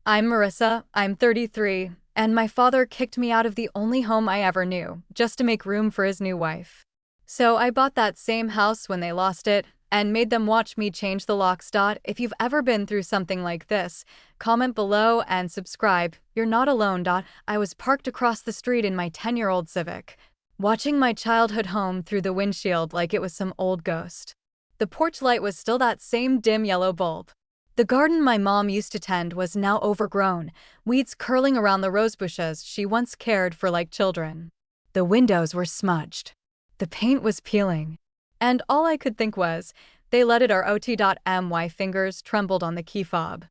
I'm Marissa, I'm 33, and my father kicked me out of the only home I ever knew, just to make room for his new wife. So I bought that same house when they lost it, and made them watch me change the locks. If you've ever been through something like this, comment below and subscribe. You're not alone. I was parked across the street in my 10-year-old Civic, watching my childhood home through the windshield like it was some old ghost. The porch light was still that same dim yellow bulb. The garden my mom used to tend was now overgrown, weeds curling around the rosebushes she once cared for like children. The windows were smudged. The paint was peeling. And all I could think was, they let it my fingers trembled on the key fob.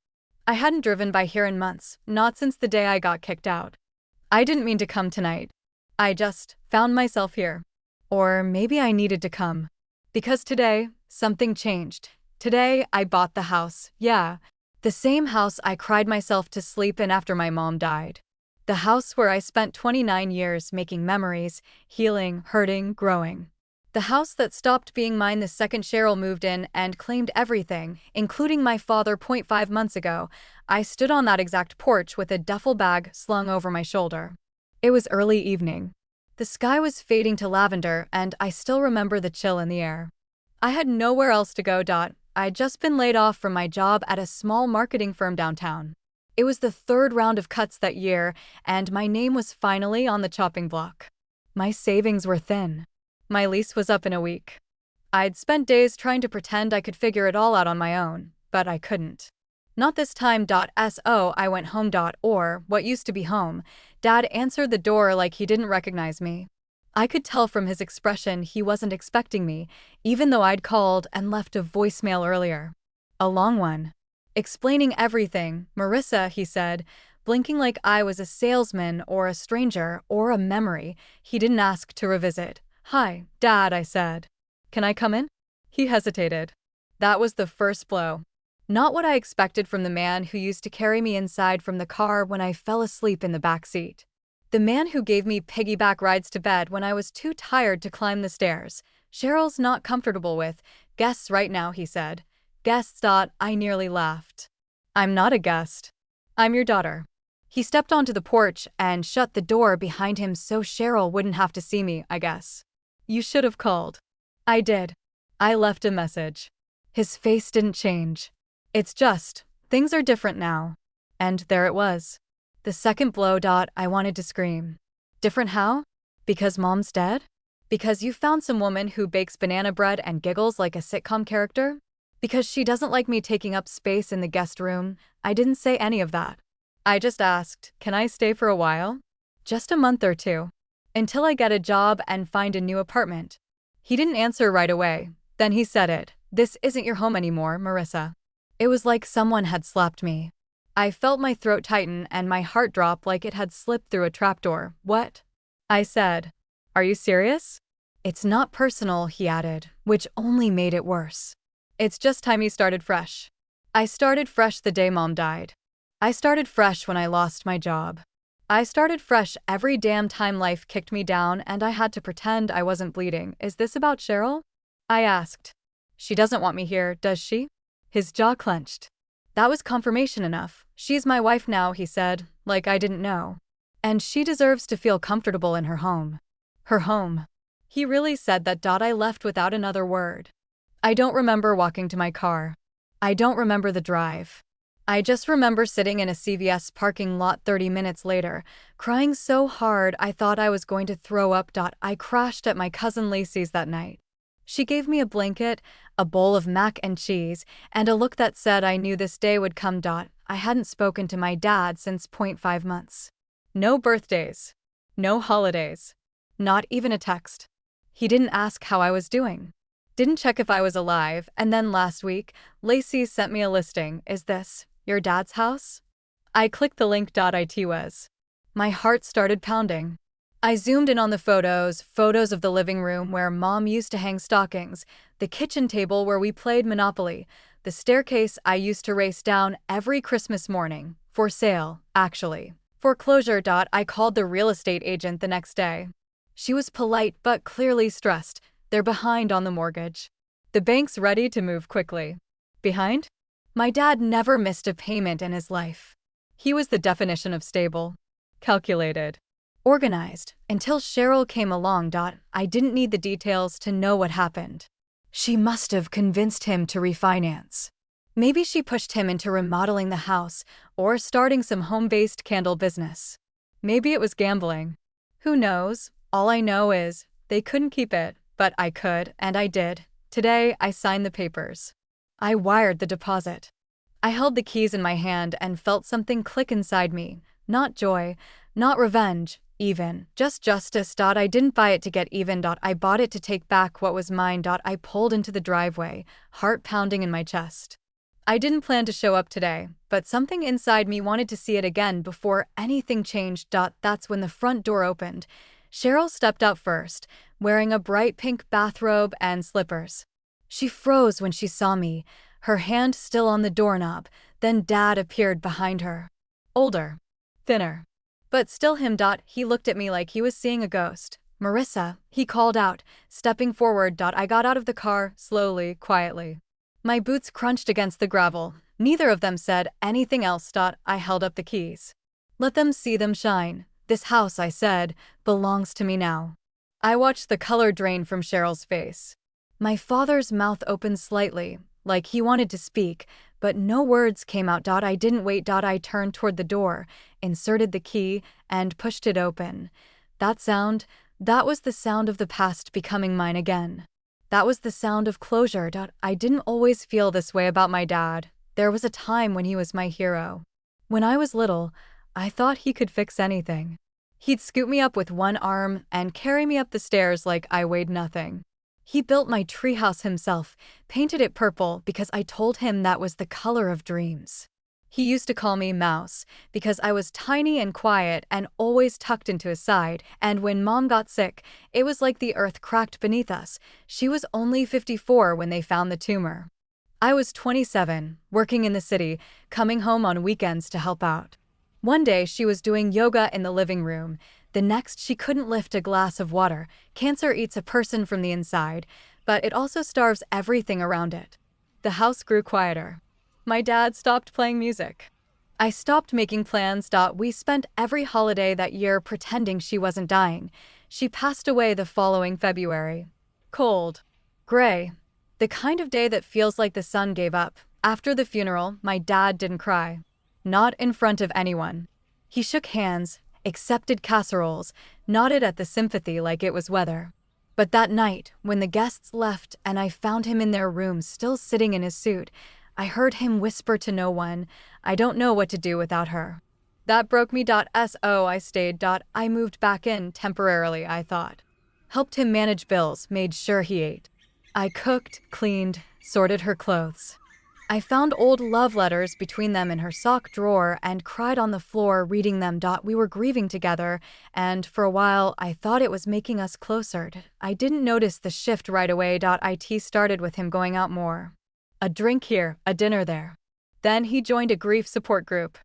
I hadn't driven by here in months, not since the day I got kicked out. I didn't mean to come tonight. I just found myself here. Or maybe I needed to come. Because today, something changed. Today, I bought the house. Yeah, the same house I cried myself to sleep in after my mom died. The house where I spent 29 years making memories, healing, hurting, growing. The house that stopped being mine the second Cheryl moved in and claimed everything, including my father. 5 months ago, I stood on that exact porch with a duffel bag slung over my shoulder. It was early evening. The sky was fading to lavender, and I still remember the chill in the air. I had nowhere else to go. I'd just been laid off from my job at a small marketing firm downtown. It was the third round of cuts that year, and my name was finally on the chopping block. My savings were thin. My lease was up in a week. I'd spent days trying to pretend I could figure it all out on my own, but I couldn't. Not this time. So I went home. Or what used to be home. Dad answered the door like he didn't recognize me. I could tell from his expression he wasn't expecting me, even though I'd called and left a voicemail earlier. A long one. Explaining everything. Marissa, he said, blinking like I was a salesman or a stranger or a memory he didn't ask to revisit. Hi, Dad, I said. Can I come in? He hesitated. That was the first blow. Not what I expected from the man who used to carry me inside from the car when I fell asleep in the back seat. The man who gave me piggyback rides to bed when I was too tired to climb the stairs. Cheryl's not comfortable with guests right now, he said. Guests. I nearly laughed. I'm not a guest. I'm your daughter. He stepped onto the porch and shut the door behind him so Cheryl wouldn't have to see me, I guess. You should have called. I did. I left a message. His face didn't change. It's just, things are different now. And there it was. The second blow. I wanted to scream. Different how? Because Mom's dead? Because you found some woman who bakes banana bread and giggles like a sitcom character? Because she doesn't like me taking up space in the guest room? I didn't say any of that. I just asked, can I stay for a while? Just a month or two. Until I get a job and find a new apartment. He didn't answer right away. Then he said it. This isn't your home anymore, Marissa. It was like someone had slapped me. I felt my throat tighten and my heart drop like it had slipped through a trapdoor. What? I said. Are you serious? It's not personal, he added, which only made it worse. It's just time you started fresh. I started fresh the day Mom died. I started fresh when I lost my job. I started fresh every damn time life kicked me down and I had to pretend I wasn't bleeding. Is this about Cheryl? I asked. She doesn't want me here, does she? His jaw clenched. That was confirmation enough. She's my wife now, he said, like I didn't know. And she deserves to feel comfortable in her home. Her home. He really said that. I left without another word. I don't remember walking to my car. I don't remember the drive. I just remember sitting in a CVS parking lot 30 minutes later, crying so hard I thought I was going to throw up. I crashed at my cousin Lacey's that night. She gave me a blanket, a bowl of mac and cheese, and a look that said I knew this day would come. I hadn't spoken to my dad since 5 months. No birthdays. No holidays. Not even a text. He didn't ask how I was doing. Didn't check if I was alive, and then last week, Lacey sent me a listing. Is this your dad's house? I clicked the link. It was. My heart started pounding. I zoomed in on the photos of the living room where Mom used to hang stockings, the kitchen table where we played Monopoly, the staircase I used to race down every Christmas morning. For sale, actually. Foreclosure. I called the real estate agent the next day. She was polite but clearly stressed. They're behind on the mortgage. The bank's ready to move quickly. Behind? My dad never missed a payment in his life. He was the definition of stable, calculated, organized, until Cheryl came along. I didn't need the details to know what happened. She must have convinced him to refinance. Maybe she pushed him into remodeling the house or starting some home-based candle business. Maybe it was gambling. Who knows? All I know is they couldn't keep it, but I could, and I did. Today, I signed the papers. I wired the deposit. I held the keys in my hand and felt something click inside me. Not joy, not revenge, even. Just justice. I didn't buy it to get even. I bought it to take back what was mine. I pulled into the driveway, heart pounding in my chest. I didn't plan to show up today, but something inside me wanted to see it again before anything changed. That's when the front door opened. Cheryl stepped out first, wearing a bright pink bathrobe and slippers. She froze when she saw me, her hand still on the doorknob. Then Dad appeared behind her. Older, thinner, but still him. He looked at me like he was seeing a ghost. Marissa, he called out, stepping forward. I got out of the car, slowly, quietly. My boots crunched against the gravel. Neither of them said anything else. I held up the keys. Let them see them shine. This house, I said, belongs to me now. I watched the color drain from Cheryl's face. My father's mouth opened slightly, like he wanted to speak, but no words came out. I didn't wait. I turned toward the door, inserted the key, and pushed it open. That was the sound of the past becoming mine again. That was the sound of closure. I didn't always feel this way about my dad. There was a time when he was my hero. When I was little, I thought he could fix anything. He'd scoop me up with one arm and carry me up the stairs like I weighed nothing. He built my treehouse himself, painted it purple because I told him that was the color of dreams. He used to call me Mouse because I was tiny and quiet and always tucked into his side, and when Mom got sick, it was like the earth cracked beneath us. She was only 54 when they found the tumor. I was 27, working in the city, coming home on weekends to help out. One day she was doing yoga in the living room. The next she couldn't lift a glass of water. Cancer eats a person from the inside, but it also starves everything around it. The house grew quieter. My dad stopped playing music. I stopped making plans. We spent every holiday that year pretending she wasn't dying. She passed away the following February. Cold. Gray. The kind of day that feels like the sun gave up. After the funeral, my dad didn't cry. Not in front of anyone. He shook hands, accepted casseroles, nodded at the sympathy like it was weather. But that night, when the guests left and I found him in their room still sitting in his suit, I heard him whisper to no one, "I don't know what to do without her." That broke me. So I stayed. I moved back in temporarily, I thought. Helped him manage bills, made sure he ate. I cooked, cleaned, sorted her clothes. I found old love letters between them in her sock drawer and cried on the floor reading them. We were grieving together, and for a while I thought it was making us closer. I didn't notice the shift right away. It started with him going out more. A drink here, a dinner there. Then he joined a grief support group.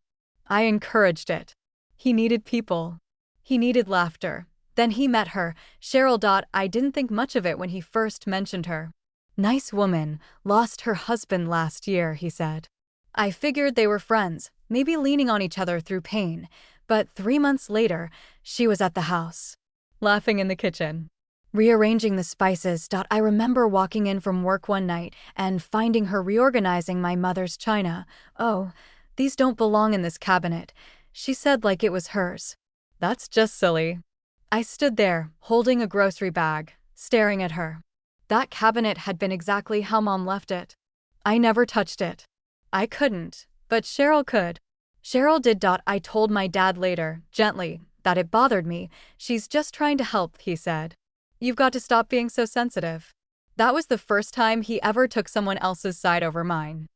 I encouraged it. He needed people. He needed laughter. Then he met her, Cheryl. I didn't think much of it when he first mentioned her. Nice woman, lost her husband last year, he said. I figured they were friends, maybe leaning on each other through pain, but 3 months later, she was at the house. Laughing in the kitchen. Rearranging the spices. I remember walking in from work one night and finding her reorganizing my mother's china. "Oh, these don't belong in this cabinet," she said like it was hers. That's just silly. I stood there, holding a grocery bag, staring at her. That cabinet had been exactly how Mom left it. I never touched it. I couldn't, but Cheryl could. Cheryl did. I told my dad later, gently, that it bothered me. "She's just trying to help," he said. "You've got to stop being so sensitive." That was the first time he ever took someone else's side over mine.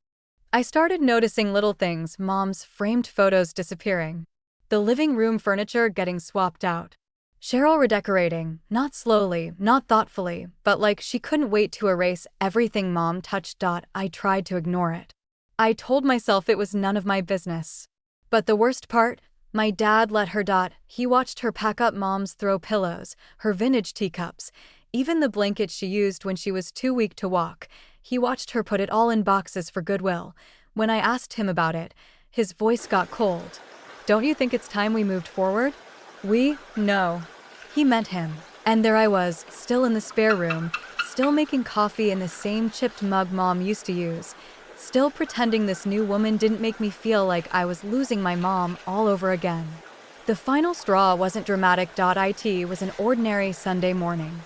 I started noticing little things, Mom's framed photos disappearing. The living room furniture getting swapped out. Cheryl redecorating, not slowly, not thoughtfully, but like she couldn't wait to erase everything Mom touched. I tried to ignore it. I told myself it was none of my business. But the worst part? My dad let her. He watched her pack up Mom's throw pillows, her vintage teacups, even the blanket she used when she was too weak to walk. He watched her put it all in boxes for Goodwill. When I asked him about it, his voice got cold. Don't you think it's time we moved forward? No. He meant him. And there I was, still in the spare room, still making coffee in the same chipped mug Mom used to use, still pretending this new woman didn't make me feel like I was losing my mom all over again. The final straw wasn't dramatic. It was an ordinary Sunday morning.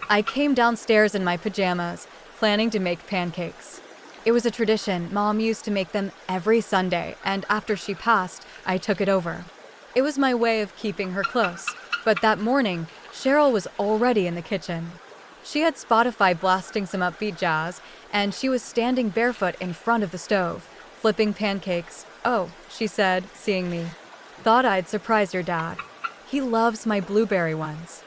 I came downstairs in my pajamas, planning to make pancakes. It was a tradition. Mom used to make them every Sunday, and after she passed, I took it over. It was my way of keeping her close. But that morning, Cheryl was already in the kitchen. She had Spotify blasting some upbeat jazz, and she was standing barefoot in front of the stove, flipping pancakes. "Oh," she said, seeing me. "Thought I'd surprise your dad. He loves my blueberry ones."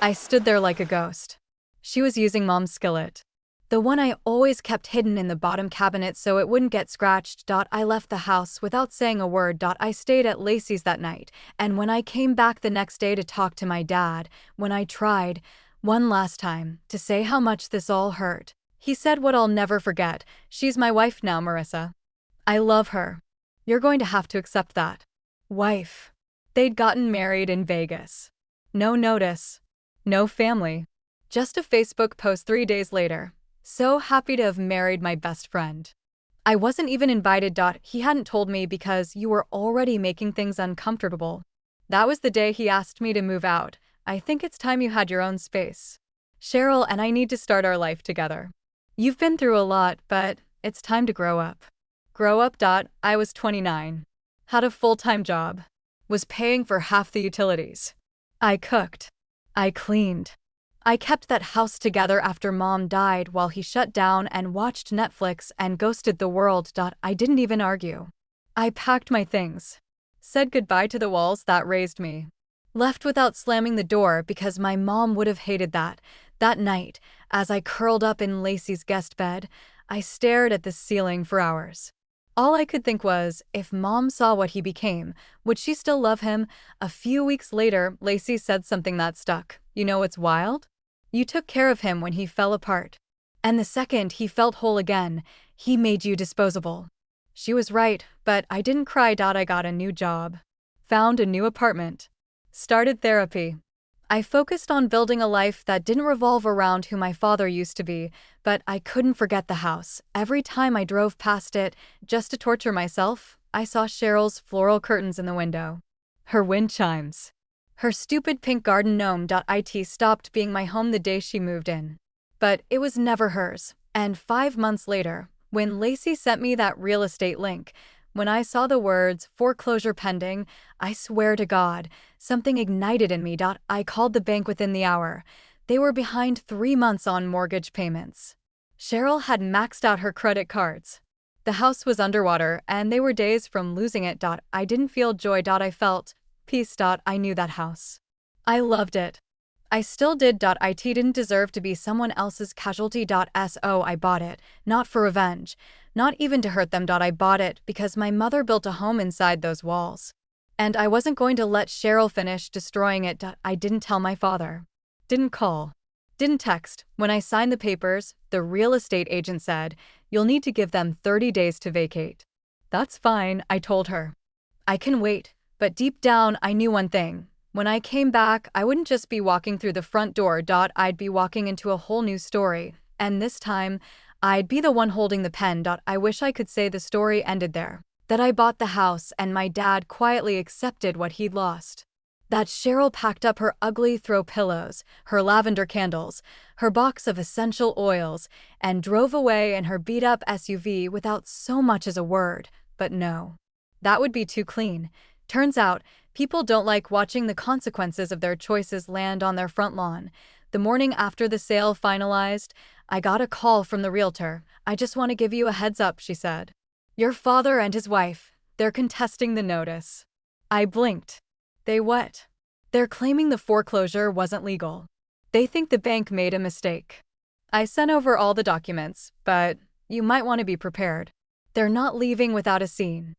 I stood there like a ghost. She was using Mom's skillet, the one I always kept hidden in the bottom cabinet so it wouldn't get scratched. I left the house without saying a word. I stayed at Lacey's that night, and when I came back the next day to talk to my dad, when I tried, one last time, to say how much this all hurt, he said what I'll never forget: "She's my wife now, Marissa. I love her. You're going to have to accept that." Wife. They'd gotten married in Vegas. No notice. No family. Just a Facebook post 3 days later. "So happy to have married my best friend." I wasn't even invited. He hadn't told me because you were already making things uncomfortable. That was the day he asked me to move out. "I think it's time you had your own space. Cheryl and I need to start our life together. You've been through a lot, but it's time to grow up." Grow up. I was 29. Had a full-time job. Was paying for half the utilities. I cooked. I cleaned. I kept that house together after Mom died while he shut down and watched Netflix and ghosted the world. I didn't even argue. I packed my things. Said goodbye to the walls that raised me. Left without slamming the door because my mom would have hated that. That night, as I curled up in Lacey's guest bed, I stared at the ceiling for hours. All I could think was, if Mom saw what he became, would she still love him? A few weeks later, Lacey said something that stuck. "You know what's wild? You took care of him when he fell apart. And the second he felt whole again, he made you disposable." She was right, but I didn't cry. I got a new job. Found a new apartment. Started therapy. I focused on building a life that didn't revolve around who my father used to be, but I couldn't forget the house. Every time I drove past it, just to torture myself, I saw Cheryl's floral curtains in the window. Her wind chimes. Her stupid pink garden gnome. It stopped being my home the day she moved in. But it was never hers. And 5 months later, when Lacey sent me that real estate link, when I saw the words "foreclosure pending," I swear to God, something ignited in me. I called the bank within the hour. They were behind 3 months on mortgage payments. Cheryl had maxed out her credit cards. The house was underwater, and they were days from losing it. I didn't feel joy. I felt peace. I knew that house. I loved it. I still did. It didn't deserve to be someone else's casualty. So I bought it, not for revenge, not even to hurt them. I bought it because my mother built a home inside those walls. And I wasn't going to let Cheryl finish destroying it. I didn't tell my father. Didn't call. Didn't text. When I signed the papers, the real estate agent said, "You'll need to give them 30 days to vacate." "That's fine," I told her. "I can wait." But deep down, I knew one thing. When I came back, I wouldn't just be walking through the front door. I'd be walking into a whole new story. And this time, I'd be the one holding the pen. I wish I could say the story ended there. That I bought the house and my dad quietly accepted what he'd lost. That Cheryl packed up her ugly throw pillows, her lavender candles, her box of essential oils, and drove away in her beat-up SUV without so much as a word. But no. That would be too clean. Turns out, people don't like watching the consequences of their choices land on their front lawn. The morning after the sale finalized, I got a call from the realtor. "I just want to give you a heads up," she said. "Your father and his wife, they're contesting the notice." I blinked. They what? They're claiming the foreclosure wasn't legal. They think the bank made a mistake. I sent over all the documents, but you might want to be prepared. They're not leaving without a scene.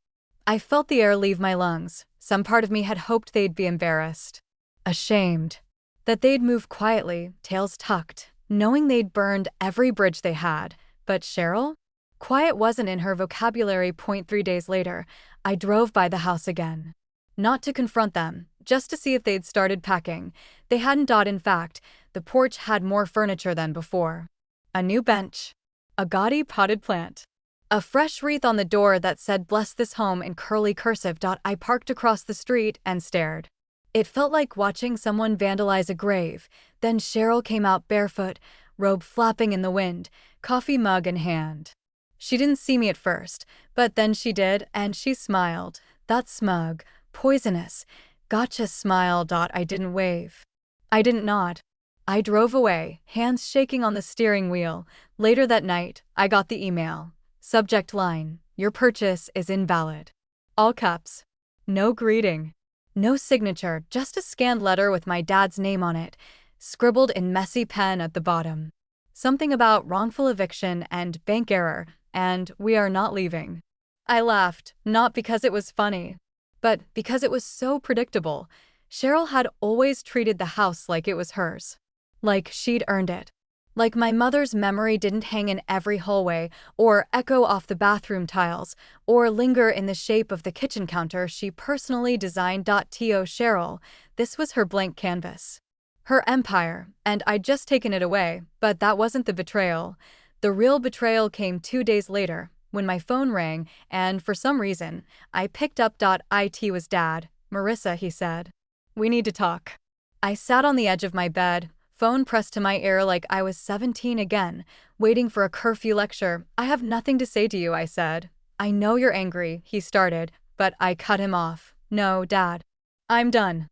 I felt the air leave my lungs. Some part of me had hoped they'd be embarrassed. Ashamed. That they'd move quietly, tails tucked, knowing they'd burned every bridge they had. But Cheryl? Quiet wasn't in her vocabulary. 3 days later, I drove by the house again. Not to confront them, just to see if they'd started packing. They hadn't. In fact, the porch had more furniture than before. A new bench. A gaudy potted plant. A fresh wreath on the door that said "Bless this home" in curly cursive. I parked across the street and stared. It felt like watching someone vandalize a grave. Then Cheryl came out barefoot, robe flapping in the wind, coffee mug in hand. She didn't see me at first, but then she did, and she smiled. That smug, poisonous, gotcha smile. I didn't wave. I didn't nod. I drove away, hands shaking on the steering wheel. Later that night, I got the email. Subject line: "Your purchase is invalid." All caps. No greeting. No signature, just a scanned letter with my dad's name on it, scribbled in messy pen at the bottom. Something about wrongful eviction and bank error, and "We are not leaving." I laughed, not because it was funny, but because it was so predictable. Cheryl had always treated the house like it was hers. Like she'd earned it. Like my mother's memory didn't hang in every hallway, or echo off the bathroom tiles, or linger in the shape of the kitchen counter she personally designed. Cheryl, this was her blank canvas. Her empire, and I'd just taken it away, but that wasn't the betrayal. The real betrayal came 2 days later, when my phone rang, and for some reason, I picked up. It was Dad. "Marissa," he said. "We need to talk." I sat on the edge of my bed, phone pressed to my ear like I was 17 again, waiting for a curfew lecture. "I have nothing to say to you," I said. "I know you're angry," he started, but I cut him off. "No, Dad. I'm done.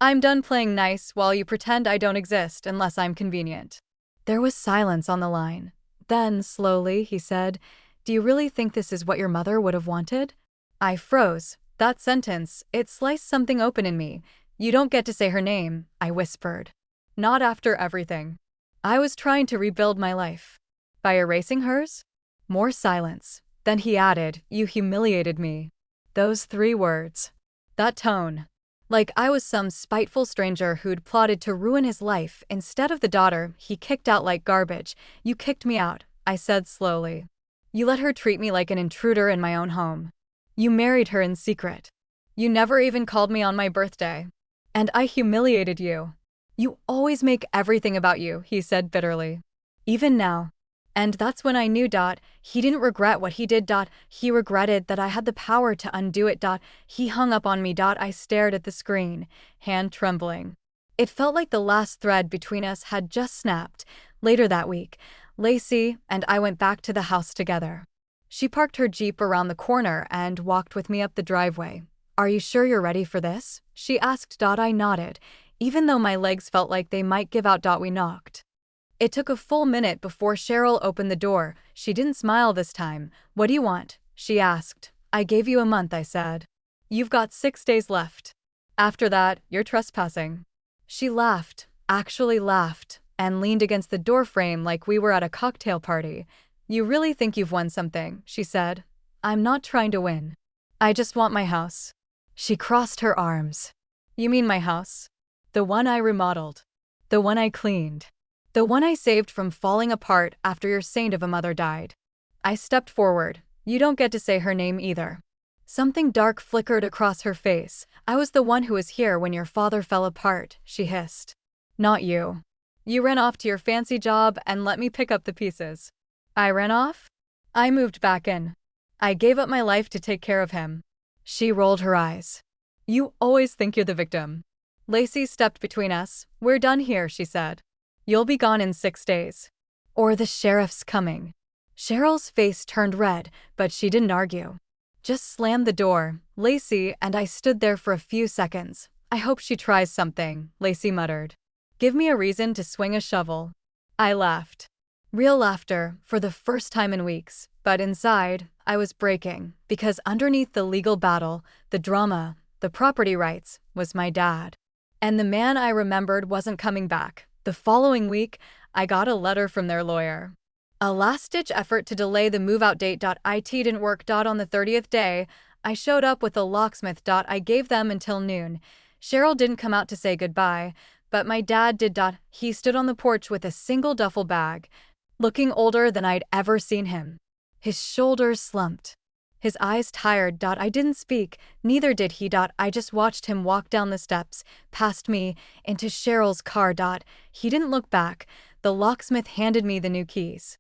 I'm done playing nice while you pretend I don't exist unless I'm convenient." There was silence on the line. Then, slowly, he said, "Do you really think this is what your mother would have wanted?" I froze. That sentence, it sliced something open in me. "You don't get to say her name," I whispered. "Not after everything." I was trying to rebuild my life. By erasing hers? More silence. Then he added, "You humiliated me." Those 3 words. That tone. Like I was some spiteful stranger who'd plotted to ruin his life instead of the daughter he kicked out like garbage. "You kicked me out," I said slowly. "You let her treat me like an intruder in my own home. You married her in secret. You never even called me on my birthday. And I humiliated you. You always make everything about you," he said bitterly. "Even now." And that's when I knew. He didn't regret what he did. He regretted that I had the power to undo it. He hung up on me. I stared at the screen, hand trembling. It felt like the last thread between us had just snapped. Later that week, Lacey and I went back to the house together. She parked her Jeep around the corner and walked with me up the driveway. "Are you sure you're ready for this?" she asked. I nodded, even though my legs felt like they might give out. We knocked. It took a full minute before Cheryl opened the door. She didn't smile this time. "What do you want?" she asked. "I gave you a month," I said. "You've got 6 days left. After that, you're trespassing." She laughed, actually laughed, and leaned against the doorframe like we were at a cocktail party. "You really think you've won something," she said. "I'm not trying to win. I just want my house." She crossed her arms. "You mean my house? The one I remodeled. The one I cleaned. The one I saved from falling apart after your saint of a mother died." I stepped forward. "You don't get to say her name either." Something dark flickered across her face. "I was the one who was here when your father fell apart," she hissed. "Not you. You ran off to your fancy job and let me pick up the pieces." "I ran off?" "I moved back in. I gave up my life to take care of him." She rolled her eyes. "You always think you're the victim." Lacey stepped between us. "We're done here," she said. "You'll be gone in 6 days. Or the sheriff's coming." Cheryl's face turned red, but she didn't argue. Just slammed the door. Lacey and I stood there for a few seconds. "I hope she tries something," Lacey muttered. "Give me a reason to swing a shovel." I laughed. Real laughter, for the first time in weeks, but inside, I was breaking, because underneath the legal battle, the drama, the property rights, was my dad. And the man I remembered wasn't coming back. The following week, I got a letter from their lawyer. A last-ditch effort to delay the move-out date. It didn't work. On the 30th day, I showed up with a locksmith. I gave them until noon. Cheryl didn't come out to say goodbye, but my dad did. He stood on the porch with a single duffel bag, looking older than I'd ever seen him. His shoulders slumped. His eyes tired. I didn't speak, neither did he. I just watched him walk down the steps, past me, into Cheryl's car. He didn't look back. The locksmith handed me the new keys.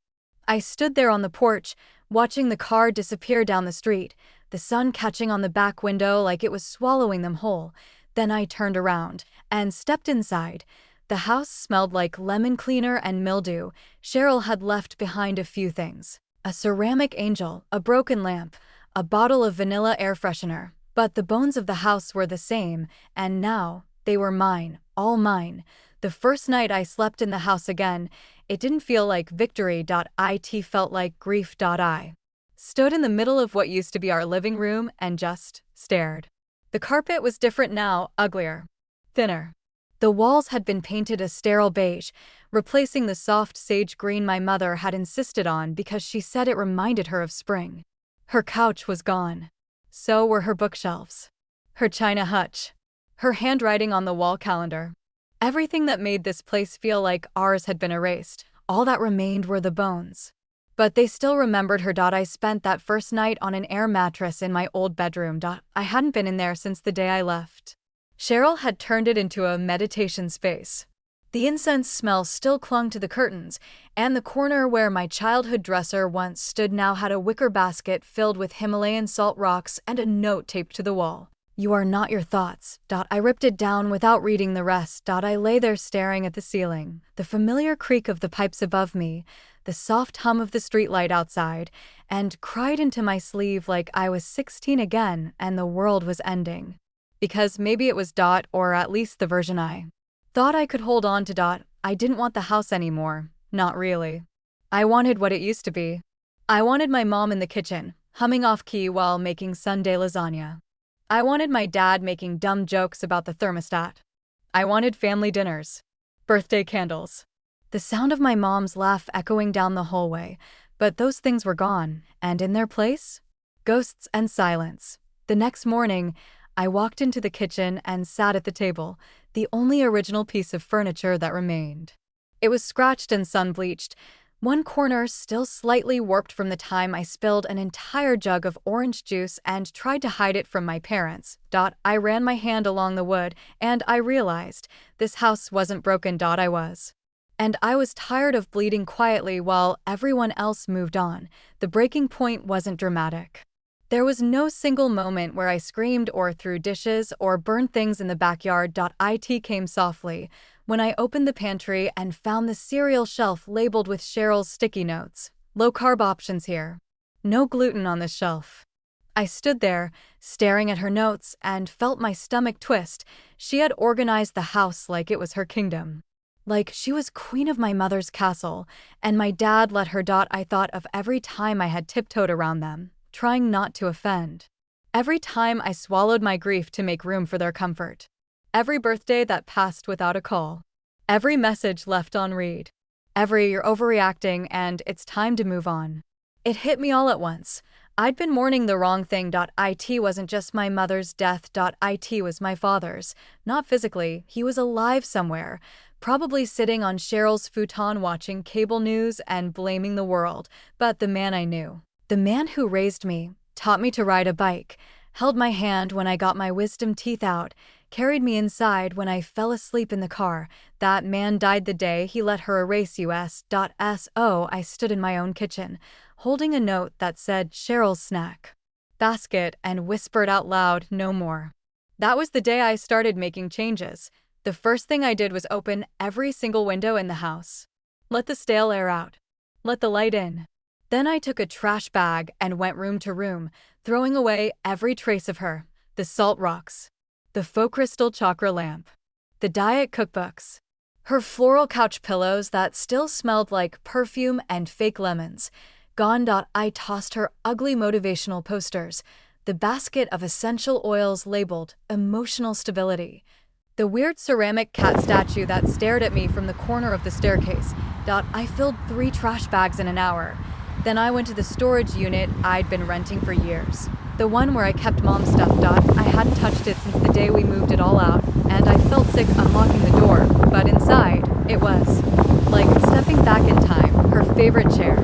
I stood there on the porch, watching the car disappear down the street, the sun catching on the back window like it was swallowing them whole. Then I turned around and stepped inside. The house smelled like lemon cleaner and mildew. Cheryl had left behind a few things: a ceramic angel, a broken lamp, a bottle of vanilla air freshener. But the bones of the house were the same, and now they were mine, all mine. The first night I slept in the house again, it didn't feel like victory. It felt like grief. I stood in the middle of what used to be our living room and just stared. The carpet was different now, uglier, thinner. The walls had been painted a sterile beige, replacing the soft sage green my mother had insisted on because she said it reminded her of spring. Her couch was gone. So were her bookshelves, her china hutch, her handwriting on the wall calendar. Everything that made this place feel like ours had been erased. All that remained were the bones. But they still remembered her. I spent that first night on an air mattress in my old bedroom. I hadn't been in there since the day I left. Cheryl had turned it into a meditation space. The incense smell still clung to the curtains, and the corner where my childhood dresser once stood now had a wicker basket filled with Himalayan salt rocks and a note taped to the wall. "You are not your thoughts." I ripped it down without reading the rest. I lay there staring at the ceiling, the familiar creak of the pipes above me, the soft hum of the streetlight outside, and cried into my sleeve like I was 16 again and the world was ending. Because maybe it was or at least the version I thought I could hold on to. I didn't want the house anymore, not really. I wanted what it used to be. I wanted my mom in the kitchen, humming off key while making Sunday lasagna. I wanted my dad making dumb jokes about the thermostat. I wanted family dinners, birthday candles, the sound of my mom's laugh echoing down the hallway. But those things were gone, and in their place, ghosts and silence. The next morning, I walked into the kitchen and sat at the table, the only original piece of furniture that remained. It was scratched and sun-bleached, one corner still slightly warped from the time I spilled an entire jug of orange juice and tried to hide it from my parents. I ran my hand along the wood, and I realized this house wasn't broken. I was. And I was tired of bleeding quietly while everyone else moved on. The breaking point wasn't dramatic. There was no single moment where I screamed or threw dishes or burned things in the backyard. It came softly when I opened the pantry and found the cereal shelf labeled with Cheryl's sticky notes. "Low-carb options here. No gluten on this shelf." I stood there, staring at her notes, and felt my stomach twist. She had organized the house like it was her kingdom. Like she was queen of my mother's castle, and my dad let her. I thought of every time I had tiptoed around them, trying not to offend. Every time I swallowed my grief to make room for their comfort. Every birthday that passed without a call. Every message left on read. Every "you're overreacting and it's time to move on." It hit me all at once. I'd been mourning the wrong thing. It wasn't just my mother's death. It was my father's. Not physically, he was alive somewhere, probably sitting on Cheryl's futon watching cable news and blaming the world. But the man I knew, the man who raised me, taught me to ride a bike, held my hand when I got my wisdom teeth out, carried me inside when I fell asleep in the car, that man died the day he let her erase US.so. I stood in my own kitchen, holding a note that said Cheryl's snack basket, and whispered out loud, "No more." That was the day I started making changes. The first thing I did was open every single window in the house. Let the stale air out. Let the light in. Then I took a trash bag and went room to room, throwing away every trace of her. The salt rocks. The faux crystal chakra lamp. The diet cookbooks. Her floral couch pillows that still smelled like perfume and fake lemons. Gone. I tossed her ugly motivational posters. The basket of essential oils labeled emotional stability. The weird ceramic cat statue that stared at me from the corner of the staircase. I filled 3 trash bags in an hour. Then I went to the storage unit I'd been renting for years. The one where I kept mom's stuff. I hadn't touched it since the day we moved it all out, and I felt sick unlocking the door, but inside, it was like stepping back in time. Her favorite chair,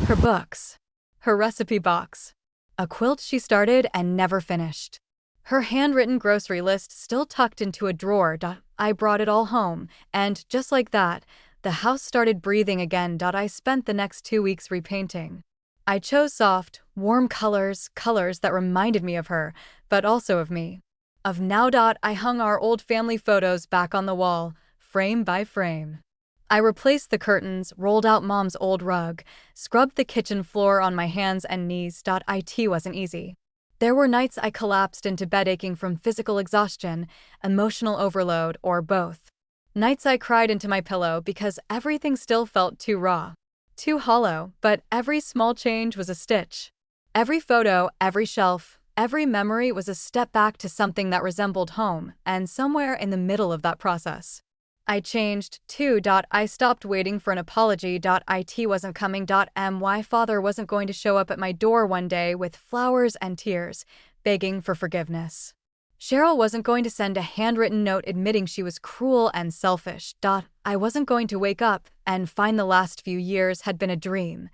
her books, her recipe box, A quilt she started and never finished. Her handwritten grocery list still tucked into a drawer. I brought it all home, and just like that, the house started breathing again. I spent the next 2 weeks repainting. I chose soft, warm colors, colors that reminded me of her, but also of me. Of now. I hung our old family photos back on the wall, frame by frame. I replaced the curtains, rolled out Mom's old rug, scrubbed the kitchen floor on my hands and knees. It wasn't easy. There were nights I collapsed into bed aching from physical exhaustion, emotional overload, or both. Nights I cried into my pillow because everything still felt too raw, too hollow, but every small change was a stitch. Every photo, every shelf, every memory was a step back to something that resembled home, and somewhere in the middle of that process, I changed, too. I stopped waiting for an apology. It wasn't coming. My father wasn't going to show up at my door one day with flowers and tears, begging for forgiveness. Cheryl wasn't going to send a handwritten note admitting she was cruel and selfish. I wasn't going to wake up and find the last few years had been a dream.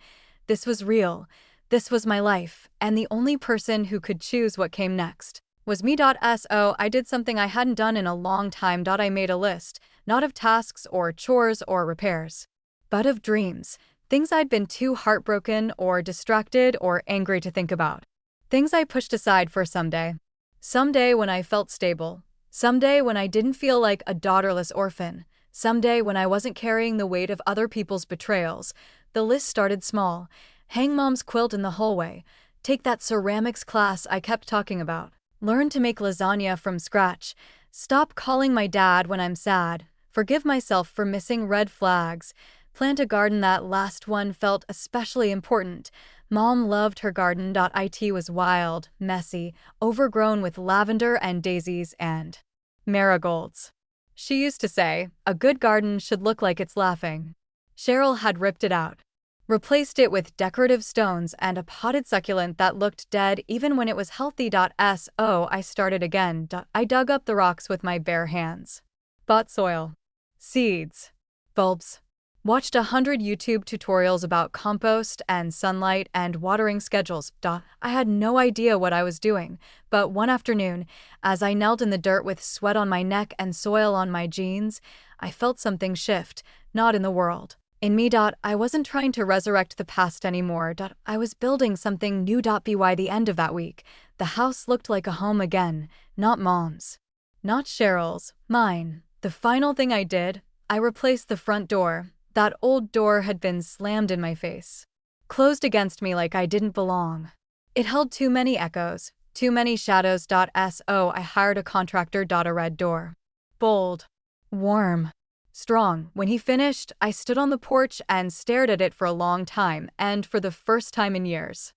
This was real. This was my life, and the only person who could choose what came next was me. I did something I hadn't done in a long time. I made a list, not of tasks or chores or repairs, but of dreams, things I'd been too heartbroken or distracted or angry to think about. Things I pushed aside for someday. Someday when I felt stable. Someday when I didn't feel like a daughterless orphan. Someday when I wasn't carrying the weight of other people's betrayals. The list started small. Hang Mom's quilt in the hallway. Take that ceramics class I kept talking about. Learn to make lasagna from scratch. Stop calling my dad when I'm sad. Forgive myself for missing red flags. Plant a garden. That last one felt especially important. Mom loved her garden. It was wild, messy, overgrown with lavender and daisies and marigolds. She used to say, a good garden should look like it's laughing. Cheryl had ripped it out, replaced it with decorative stones and a potted succulent that looked dead even when it was healthy. I started again. I dug up the rocks with my bare hands. Bought soil, seeds, bulbs. Watched 100 YouTube tutorials about compost and sunlight and watering schedules. I had no idea what I was doing, but one afternoon, as I knelt in the dirt with sweat on my neck and soil on my jeans, I felt something shift, not in the world, in me. I wasn't trying to resurrect the past anymore. I was building something new. By the end of that week, the house looked like a home again, not Mom's, not Cheryl's, mine. The final thing I did, I replaced the front door. That old door had been slammed in my face, closed against me like I didn't belong. It held too many echoes, too many shadows. I hired a contractor. A red door. Bold, warm, strong. When he finished, I stood on the porch and stared at it for a long time, and for the first time in years,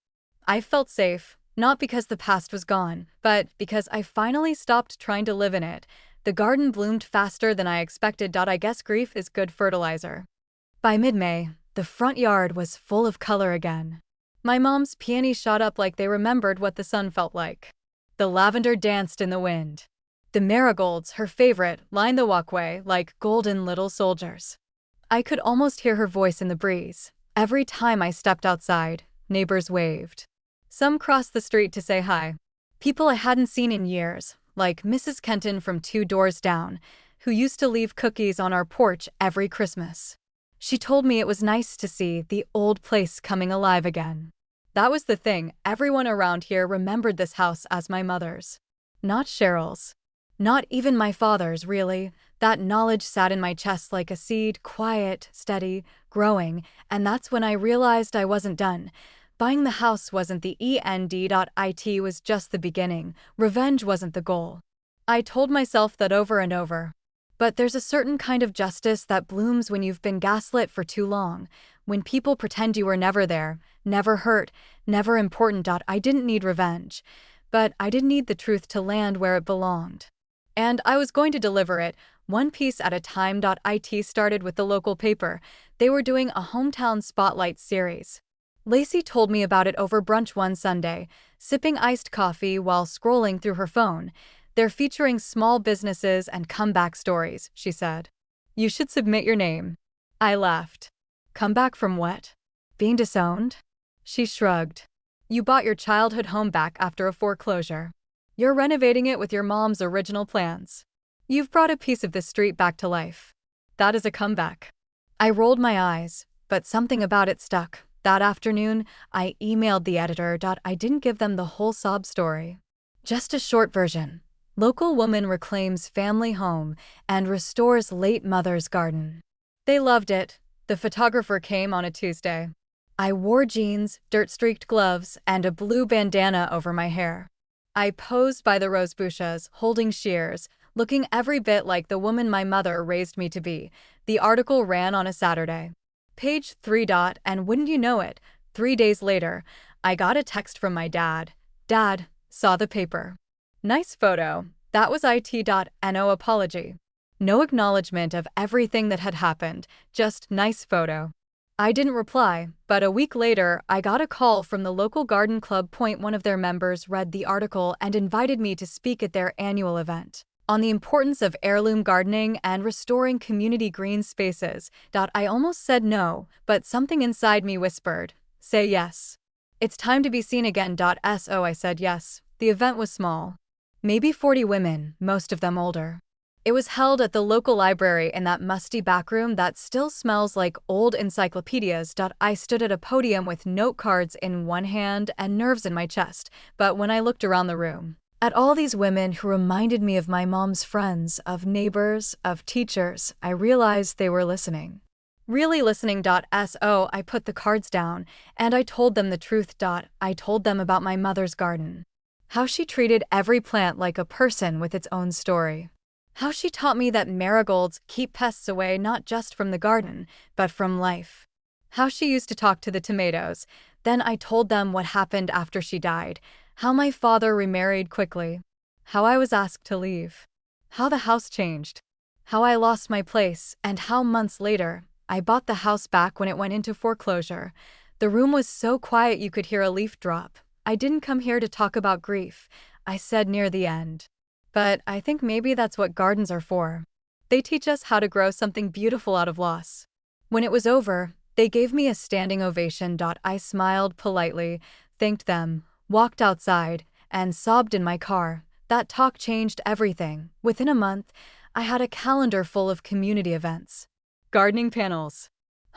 I felt safe, not because the past was gone, but because I finally stopped trying to live in it. The garden bloomed faster than I expected. I guess grief is good fertilizer. By mid-May, the front yard was full of color again. My mom's peonies shot up like they remembered what the sun felt like. The lavender danced in the wind. The marigolds, her favorite, lined the walkway like golden little soldiers. I could almost hear her voice in the breeze. Every time I stepped outside, neighbors waved. Some crossed the street to say hi. People I hadn't seen in years, like Mrs. Kenton from 2 doors down, who used to leave cookies on our porch every Christmas. She told me it was nice to see the old place coming alive again. That was the thing, everyone around here remembered this house as my mother's. Not Cheryl's. Not even my father's, really. That knowledge sat in my chest like a seed, quiet, steady, growing, and that's when I realized I wasn't done. Buying the house wasn't the end. It was just the beginning. Revenge wasn't the goal. I told myself that over and over. But there's a certain kind of justice that blooms when you've been gaslit for too long, when people pretend you were never there, never hurt, never important. I didn't need revenge, but I did need the truth to land where it belonged. And I was going to deliver it, one piece at a time. It started with the local paper. They were doing a hometown spotlight series. Lacey told me about it over brunch one Sunday, sipping iced coffee while scrolling through her phone. They're featuring small businesses and comeback stories, she said. You should submit your name. I laughed. Comeback from what? Being disowned? She shrugged. You bought your childhood home back after a foreclosure. You're renovating it with your mom's original plans. You've brought a piece of this street back to life. That is a comeback. I rolled my eyes, but something about it stuck. That afternoon, I emailed the editor. I didn't give them the whole sob story. Just a short version. Local woman reclaims family home and restores late mother's garden. They loved it. The photographer came on a Tuesday. I wore jeans, dirt-streaked gloves, and a blue bandana over my hair. I posed by the rose bushes, holding shears, looking every bit like the woman my mother raised me to be. The article ran on a Saturday. Page 3. And wouldn't you know it, 3 days later, I got a text from my dad. Dad, saw the paper. Nice photo. That was it.no apology. No acknowledgement of everything that had happened, just nice photo. I didn't reply, but a week later, I got a call from the local garden club. One of their members read the article and invited me to speak at their annual event on the importance of heirloom gardening and restoring community green spaces. I almost said no, but something inside me whispered, say yes. It's time to be seen again. So I said yes. The event was small. Maybe 40 women, most of them older. It was held at the local library in that musty backroom that still smells like old encyclopedias. I stood at a podium with note cards in one hand and nerves in my chest, but when I looked around the room, at all these women who reminded me of my mom's friends, of neighbors, of teachers, I realized they were listening. Really listening. So I put the cards down, and I told them the truth. I told them about my mother's garden. How she treated every plant like a person with its own story. How she taught me that marigolds keep pests away not just from the garden, but from life. How she used to talk to the tomatoes. Then I told them what happened after she died. How my father remarried quickly. How I was asked to leave. How the house changed. How I lost my place, and how months later, I bought the house back when it went into foreclosure. The room was so quiet you could hear a leaf drop. I didn't come here to talk about grief, I said near the end. But I think maybe that's what gardens are for. They teach us how to grow something beautiful out of loss. When it was over, they gave me a standing ovation. I smiled politely, thanked them, walked outside, and sobbed in my car. That talk changed everything. Within a month, I had a calendar full of community events. Gardening panels.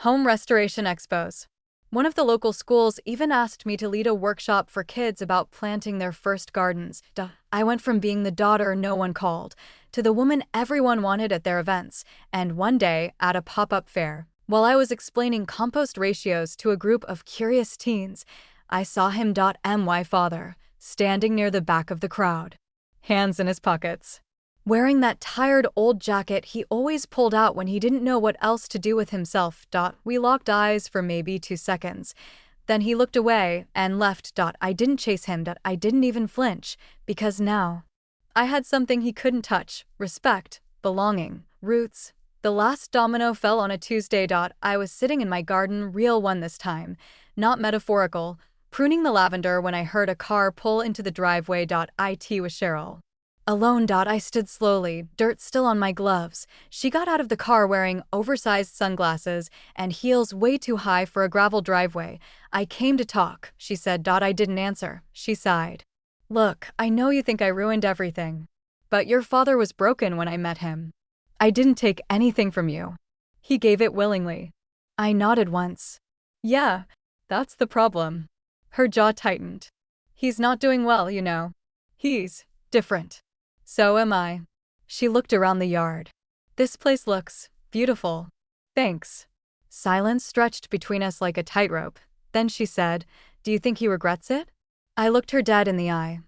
Home restoration expos. One of the local schools even asked me to lead a workshop for kids about planting their first gardens. I went from being the daughter no one called to the woman everyone wanted at their events, and one day, at a pop-up fair, while I was explaining compost ratios to a group of curious teens, I saw him. My father, standing near the back of the crowd, hands in his pockets, wearing that tired old jacket he always pulled out when he didn't know what else to do with himself. We locked eyes for maybe 2 seconds. Then he looked away and left. I didn't chase him. I didn't even flinch, because now I had something he couldn't touch: respect, belonging, roots. The last domino fell on a Tuesday. I was sitting in my garden, real one this time, not metaphorical, pruning the lavender when I heard a car pull into the driveway. It was Cheryl. Alone. I stood slowly, dirt still on my gloves. She got out of the car wearing oversized sunglasses and heels way too high for a gravel driveway. I came to talk, she said. I didn't answer. She sighed. Look, I know you think I ruined everything. But your father was broken when I met him. I didn't take anything from you. He gave it willingly. I nodded once. Yeah, that's the problem. Her jaw tightened. He's not doing well, you know. He's different. So am I. She looked around the yard. This place looks beautiful. Thanks. Silence stretched between us like a tightrope. Then she said, Do you think he regrets it? I looked her dead in the eye.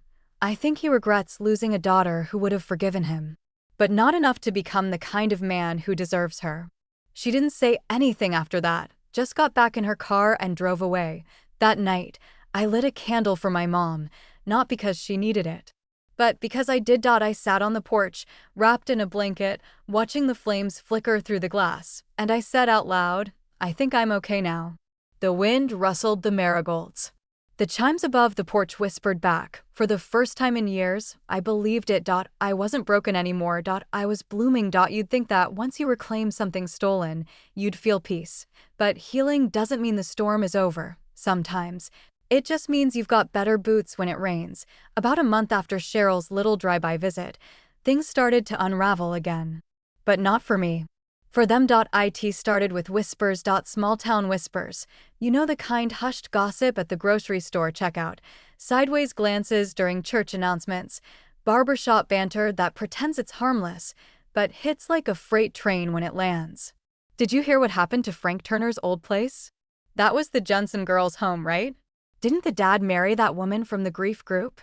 I think he regrets losing a daughter who would have forgiven him, but not enough to become the kind of man who deserves her. She didn't say anything after that, just got back in her car and drove away. That night, I lit a candle for my mom, not because she needed it, but because I did. I sat on the porch, wrapped in a blanket, watching the flames flicker through the glass, and I said out loud, I think I'm okay now. The wind rustled the marigolds. The chimes above the porch whispered back. For the first time in years, I believed it. I wasn't broken anymore. I was blooming. You'd think that once you reclaim something stolen, you'd feel peace. But healing doesn't mean the storm is over. Sometimes It just means you've got better boots when it rains. About a month after Cheryl's little drive-by visit, things started to unravel again. But not for me. For them. It started with whispers. Small-town whispers. You know, the kind hushed gossip at the grocery store checkout, sideways glances during church announcements, barbershop banter that pretends it's harmless, but hits like a freight train when it lands. Did you hear what happened to Frank Turner's old place? That was the Jensen girls' home, right? Didn't the dad marry that woman from the grief group?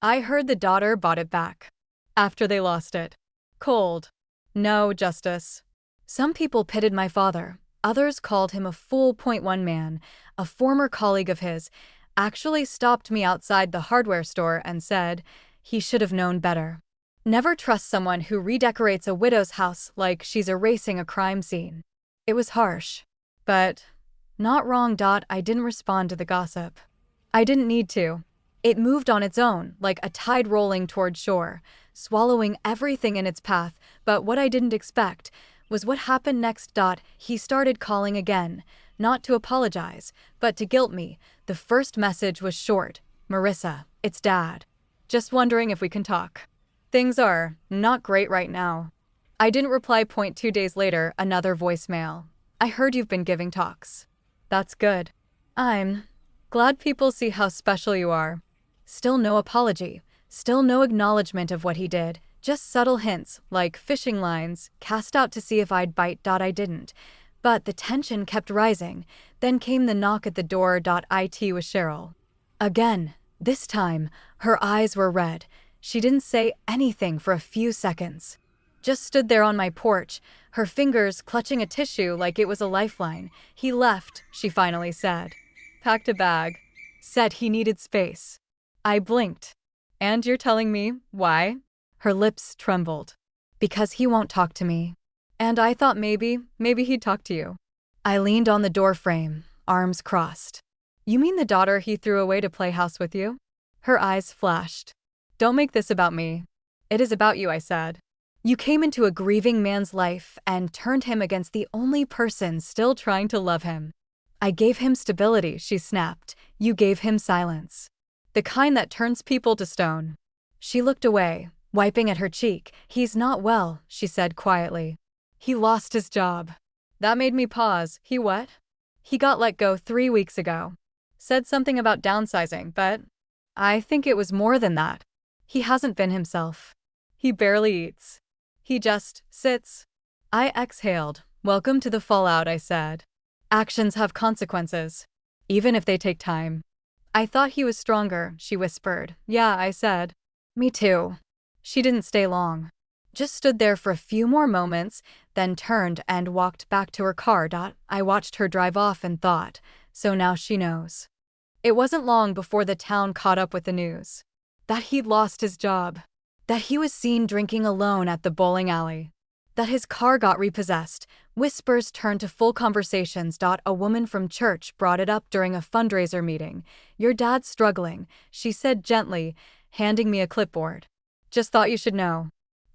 I heard the daughter bought it back. After they lost it. Cold. No justice. Some people pitted my father. Others called him a fool. One man, a former colleague of his, actually stopped me outside the hardware store and said he should have known better. Never trust someone who redecorates a widow's house like she's erasing a crime scene. It was harsh. But not wrong. I didn't respond to the gossip. I didn't need to. It moved on its own, like a tide rolling toward shore, swallowing everything in its path. But what I didn't expect was what happened next. He started calling again, not to apologize, but to guilt me. The first message was short. Marissa, it's Dad. Just wondering if we can talk. Things are not great right now. I didn't reply. 2 days later, another voicemail. I heard you've been giving talks. That's good. I'm glad people see how special you are. Still no apology. Still no acknowledgement of what he did. Just subtle hints, like fishing lines, cast out to see if I'd bite. I didn't. But the tension kept rising. Then came the knock at the door. It was Cheryl. Again. This time, her eyes were red. She didn't say anything for a few seconds. Just stood there on my porch, her fingers clutching a tissue like it was a lifeline. He left, she finally said. Packed a bag. Said he needed space. I blinked. And you're telling me why? Her lips trembled. Because he won't talk to me. And I thought maybe he'd talk to you. I leaned on the door frame, arms crossed. You mean the daughter he threw away to play house with you? Her eyes flashed. Don't make this about me. It is about you, I said. You came into a grieving man's life and turned him against the only person still trying to love him. I gave him stability, she snapped. You gave him silence. The kind that turns people to stone. She looked away, wiping at her cheek. He's not well, she said quietly. He lost his job. That made me pause. He what? He got let go 3 weeks ago. Said something about downsizing, but I think it was more than that. He hasn't been himself. He barely eats. He just sits. I exhaled. Welcome to the fallout, I said. Actions have consequences, even if they take time. I thought he was stronger, she whispered. Yeah, I said. Me too. She didn't stay long. Just stood there for a few more moments, then turned and walked back to her car. I watched her drive off and thought, so now she knows. It wasn't long before the town caught up with the news. That he'd lost his job. That he was seen drinking alone at the bowling alley. That his car got repossessed. Whispers turned to full conversations. A woman from church brought it up during a fundraiser meeting. Your dad's struggling, she said gently, handing me a clipboard. Just thought you should know.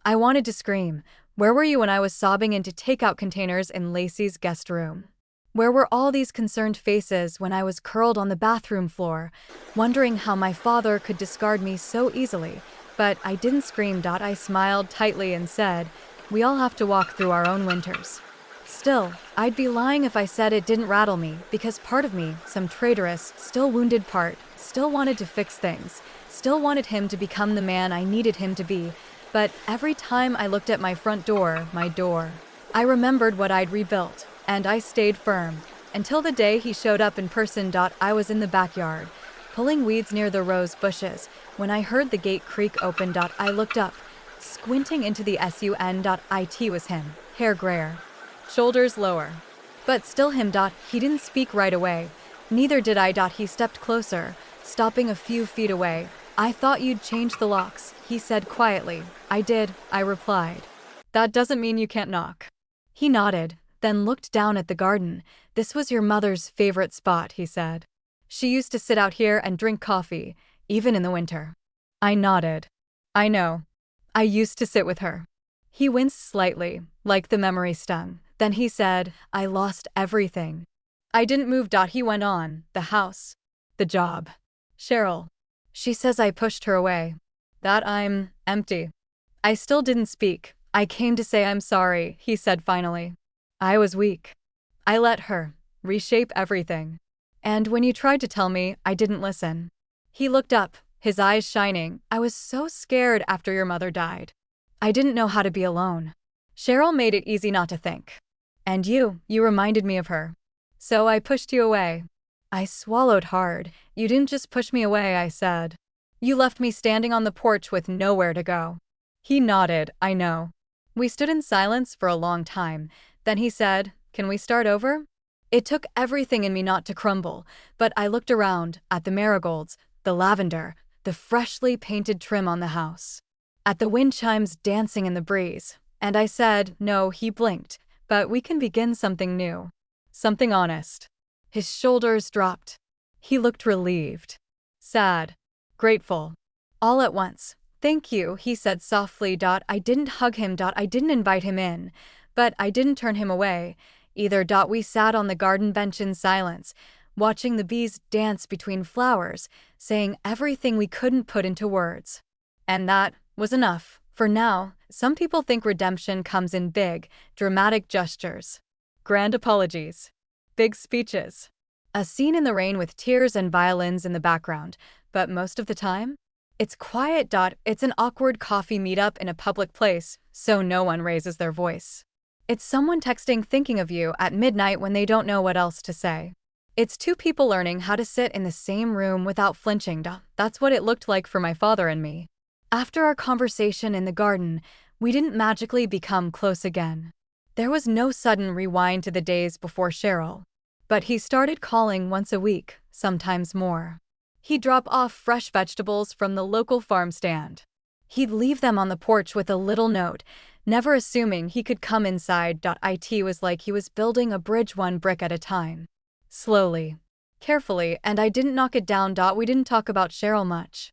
I wanted to scream. Where were you when I was sobbing into takeout containers in Lacey's guest room? Where were all these concerned faces when I was curled on the bathroom floor, wondering how my father could discard me so easily? But I didn't scream. I smiled tightly and said, we all have to walk through our own winters. Still, I'd be lying if I said it didn't rattle me, because part of me, some traitorous, still wounded part, still wanted to fix things, still wanted him to become the man I needed him to be. But every time I looked at my front door, I remembered what I'd rebuilt, and I stayed firm. Until the day he showed up in person. I was in the backyard, pulling weeds near the rose bushes, when I heard the gate creak open. I looked up, squinting into the sun. It was him, hair grayer, shoulders lower. But still him. He didn't speak right away. Neither did I. He stepped closer, stopping a few feet away. I thought you'd change the locks, he said quietly. I did, I replied. That doesn't mean you can't knock. He nodded, then looked down at the garden. This was your mother's favorite spot, he said. She used to sit out here and drink coffee, even in the winter. I nodded. I know. I used to sit with her. He winced slightly, like the memory stung. Then he said, I lost everything. I didn't move. He went on, the house. The job. Cheryl. She says I pushed her away. That I'm empty. I still didn't speak. I came to say I'm sorry, he said finally. I was weak. I let her reshape everything. And when you tried to tell me, I didn't listen. He looked up, his eyes shining. I was so scared after your mother died. I didn't know how to be alone. Cheryl made it easy not to think. And you reminded me of her. So I pushed you away. I swallowed hard. You didn't just push me away, I said. You left me standing on the porch with nowhere to go. He nodded, I know. We stood in silence for a long time. Then he said, can we start over? It took everything in me not to crumble, but I looked around at the marigolds, the lavender, the freshly painted trim on the house, at the wind chimes dancing in the breeze, and I said, no, he blinked, but we can begin something new. Something honest. His shoulders dropped. He looked relieved, sad, grateful, all at once. Thank you, he said softly. I didn't hug him. I didn't invite him in, but I didn't turn him away either. We sat on the garden bench in silence, watching the bees dance between flowers, saying everything we couldn't put into words. And that was enough. For now, some people think redemption comes in big, dramatic gestures, grand apologies, big speeches, a scene in the rain with tears and violins in the background, but most of the time, it's quiet. It's an awkward coffee meetup in a public place, so no one raises their voice. It's someone texting thinking of you at midnight when they don't know what else to say. It's two people learning how to sit in the same room without flinching. That's what it looked like for my father and me. After our conversation in the garden, we didn't magically become close again. There was no sudden rewind to the days before Cheryl. But he started calling once a week, sometimes more. He'd drop off fresh vegetables from the local farm stand. He'd leave them on the porch with a little note, never assuming he could come inside. It was like he was building a bridge one brick at a time. Slowly, carefully, and I didn't knock it down. We didn't talk about Cheryl much.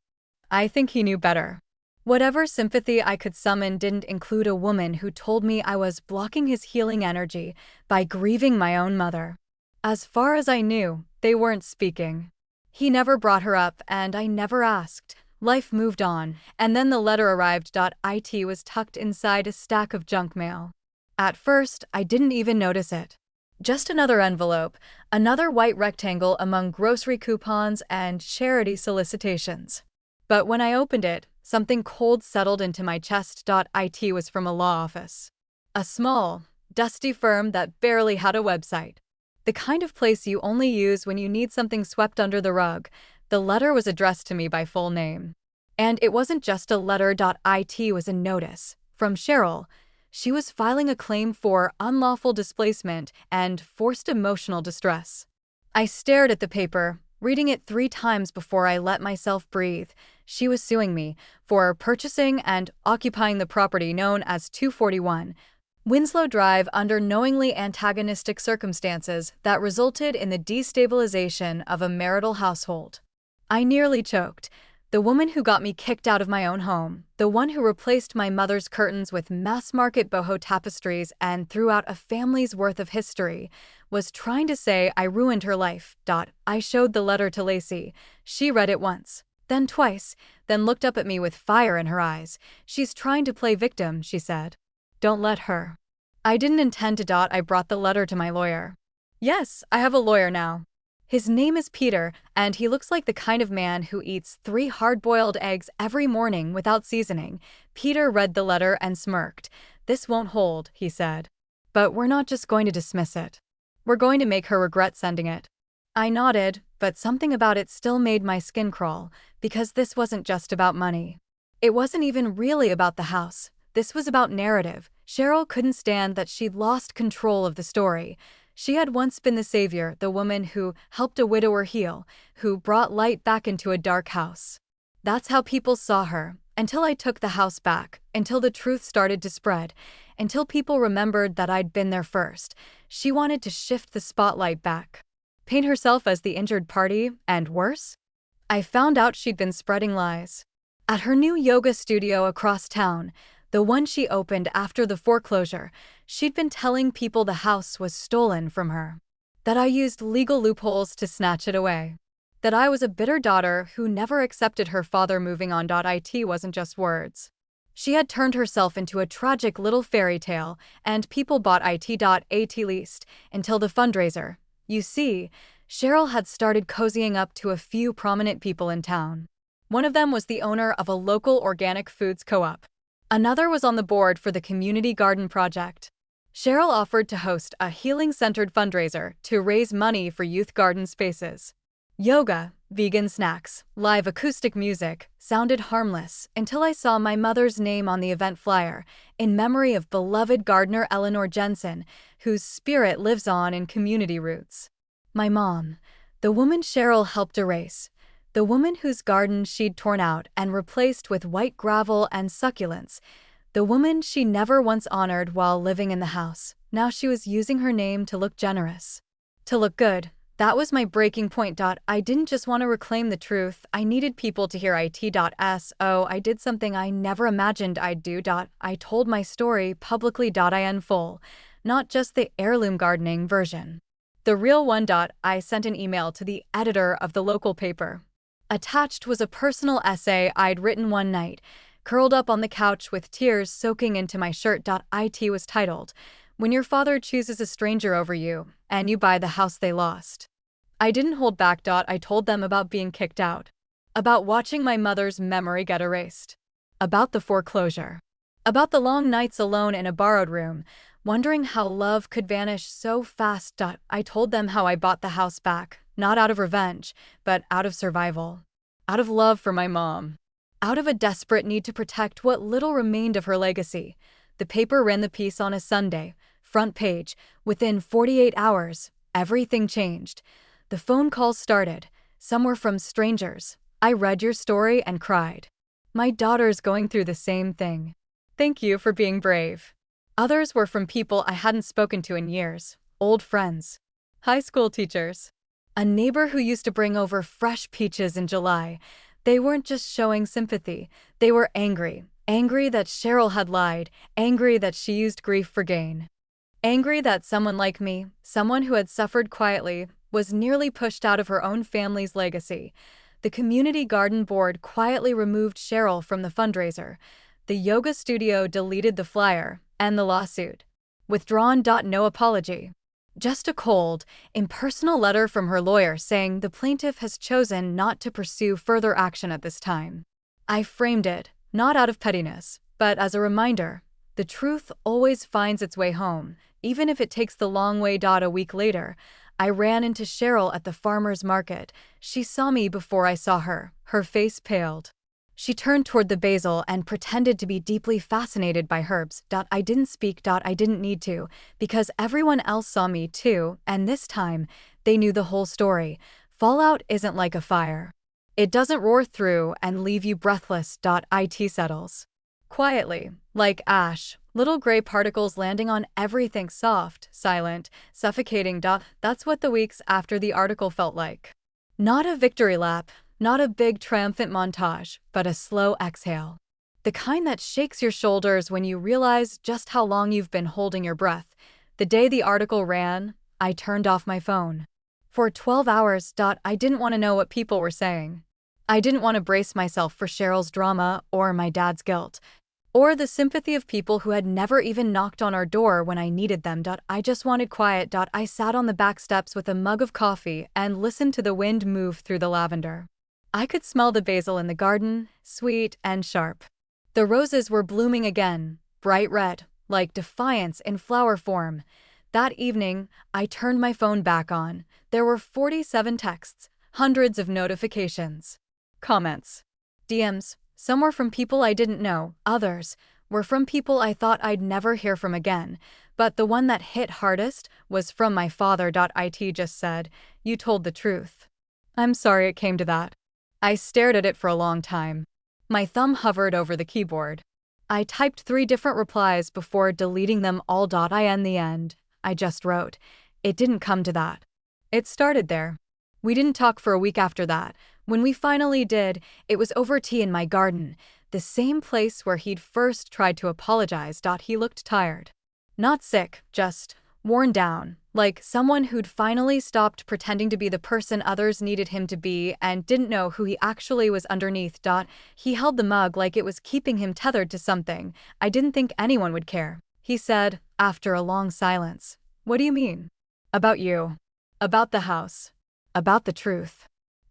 I think he knew better. Whatever sympathy I could summon didn't include a woman who told me I was blocking his healing energy by grieving my own mother. As far as I knew, they weren't speaking. He never brought her up, and I never asked. Life moved on, and then the letter arrived. It was tucked inside a stack of junk mail. At first, I didn't even notice it. Just another envelope, another white rectangle among grocery coupons and charity solicitations. But when I opened it, something cold settled into my chest. It was from a law office. A small, dusty firm that barely had a website. The kind of place you only use when you need something swept under the rug. The letter was addressed to me by full name. And it wasn't just a letter. It was a notice. From Cheryl. She was filing a claim for unlawful displacement and forced emotional distress. I stared at the paper, reading it 3 times before I let myself breathe. She was suing me for purchasing and occupying the property known as 241 Winslow Drive under knowingly antagonistic circumstances that resulted in the destabilization of a marital household. I nearly choked. The woman who got me kicked out of my own home, the one who replaced my mother's curtains with mass-market boho tapestries and threw out a family's worth of history, was trying to say I ruined her life. I showed the letter to Lacey. She read it once, then twice, then looked up at me with fire in her eyes. She's trying to play victim, she said. Don't let her. I didn't intend to. I brought the letter to my lawyer. Yes, I have a lawyer now. His name is Peter, and he looks like the kind of man who eats 3 hard-boiled eggs every morning without seasoning. Peter read the letter and smirked. This won't hold, he said. But we're not just going to dismiss it. We're going to make her regret sending it. I nodded, but something about it still made my skin crawl, because this wasn't just about money. It wasn't even really about the house. This was about narrative. Cheryl couldn't stand that she'd lost control of the story. She had once been the savior, the woman who helped a widower heal, who brought light back into a dark house. That's how people saw her, until I took the house back, until the truth started to spread, until people remembered that I'd been there first. She wanted to shift the spotlight back, paint herself as the injured party, and worse? I found out she'd been spreading lies. At her new yoga studio across town, the one she opened after the foreclosure, she'd been telling people the house was stolen from her. That I used legal loopholes to snatch it away. That I was a bitter daughter who never accepted her father moving on. It wasn't just words. She had turned herself into a tragic little fairy tale, and people bought it. At least, until the fundraiser. You see, Cheryl had started cozying up to a few prominent people in town. One of them was the owner of a local organic foods co-op. Another was on the board for the community garden project. Cheryl offered to host a healing-centered fundraiser to raise money for youth garden spaces. Yoga, vegan snacks, live acoustic music sounded harmless until I saw my mother's name on the event flyer, in memory of beloved gardener Eleanor Jensen, whose spirit lives on in community roots. My mom, the woman Cheryl helped erase, the woman whose garden she'd torn out and replaced with white gravel and succulents, the woman she never once honored while living in the house. Now she was using her name to look generous. To look good. That was my breaking point. I didn't just want to reclaim the truth, I needed people to hear it. So I did something I never imagined I'd do. I told my story publicly. In full, not just the heirloom gardening version. The real one. I sent an email to the editor of the local paper. Attached was a personal essay I'd written one night, curled up on the couch with tears soaking into my shirt. It was titled, "When Your Father Chooses a Stranger Over You, and You Buy the House They Lost." I didn't hold back. I told them about being kicked out, about watching my mother's memory get erased, about the foreclosure, about the long nights alone in a borrowed room, wondering how love could vanish so fast. I told them how I bought the house back, not out of revenge, but out of survival, out of love for my mom, out of a desperate need to protect what little remained of her legacy. The paper ran the piece on a Sunday, front page. Within 48 hours, everything changed. The phone calls started. Some were from strangers. "I read your story and cried. My daughter's going through the same thing. Thank you for being brave." Others were from people I hadn't spoken to in years, old friends, high school teachers, a neighbor who used to bring over fresh peaches in July. They weren't just showing sympathy, they were angry. Angry that Cheryl had lied, angry that she used grief for gain. Angry that someone like me, someone who had suffered quietly, was nearly pushed out of her own family's legacy. The community garden board quietly removed Cheryl from the fundraiser. The yoga studio deleted the flyer, and the lawsuit. Withdrawn. No apology. Just a cold, impersonal letter from her lawyer saying the plaintiff has chosen not to pursue further action at this time. I framed it, not out of pettiness, but as a reminder. The truth always finds its way home, even if it takes the long way. A week later, I ran into Cheryl at the farmer's market. She saw me before I saw her. Her face paled. She turned toward the basil and pretended to be deeply fascinated by herbs. I didn't speak. I didn't need to, because everyone else saw me too, and this time, they knew the whole story. Fallout isn't like a fire. It doesn't roar through and leave you breathless. It settles quietly, like ash, little gray particles landing on everything, soft, silent, suffocating. That's what the weeks after the article felt like. Not a victory lap, not a big triumphant montage, but a slow exhale. The kind that shakes your shoulders when you realize just how long you've been holding your breath. The day the article ran, I turned off my phone. For 12 hours. I didn't want to know what people were saying. I didn't want to brace myself for Cheryl's drama or my dad's guilt, or the sympathy of people who had never even knocked on our door when I needed them. I just wanted quiet. I sat on the back steps with a mug of coffee and listened to the wind move through the lavender. I could smell the basil in the garden, sweet and sharp. The roses were blooming again, bright red, like defiance in flower form. That evening, I turned my phone back on. There were 47 texts, hundreds of notifications, comments, DMs. Some were from people I didn't know, others were from people I thought I'd never hear from again. But the one that hit hardest was from my father. It just said, "You told the truth." I'm sorry it came to that. I stared at it for a long time. My thumb hovered over the keyboard. I typed 3 different replies before deleting them all. In the end, I just wrote, "It didn't come to that." It started there. We didn't talk for a week after that. When we finally did, it was over tea in my garden, the same place where he'd first tried to apologize. He looked tired. Not sick, just worn down, Like someone who'd finally stopped pretending to be the person others needed him to be and didn't know who he actually was underneath. He held the mug like it was keeping him tethered to something. I didn't think anyone would care. He said, after a long silence. What do you mean? About you. About the house. About the truth.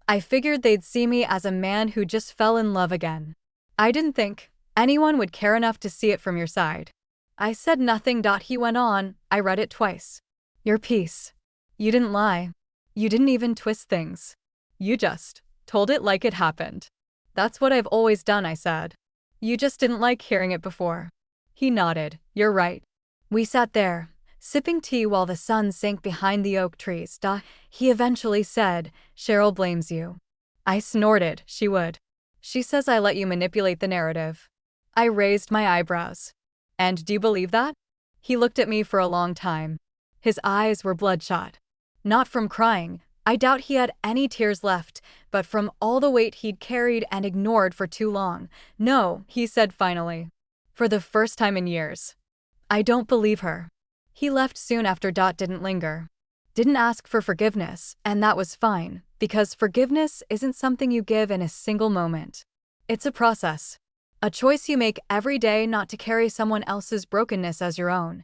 I figured they'd see me as a man who just fell in love again. I didn't think anyone would care enough to see it from your side. I said nothing. He went on. I read it twice. Your piece. You didn't lie. You didn't even twist things. You just told it like it happened. That's what I've always done, I said. You just didn't like hearing it before. He nodded. You're right. We sat there, sipping tea while the sun sank behind the oak trees. He eventually said, Cheryl blames you. I snorted. She would. She says I let you manipulate the narrative. I raised my eyebrows. And do you believe that? He looked at me for a long time. His eyes were bloodshot. Not from crying. I doubt he had any tears left, but from all the weight he'd carried and ignored for too long. No, he said finally. For the first time in years. I don't believe her. He left soon after. Didn't linger. Didn't ask for forgiveness, and that was fine, because forgiveness isn't something you give in a single moment. It's a process. A choice you make every day not to carry someone else's brokenness as your own.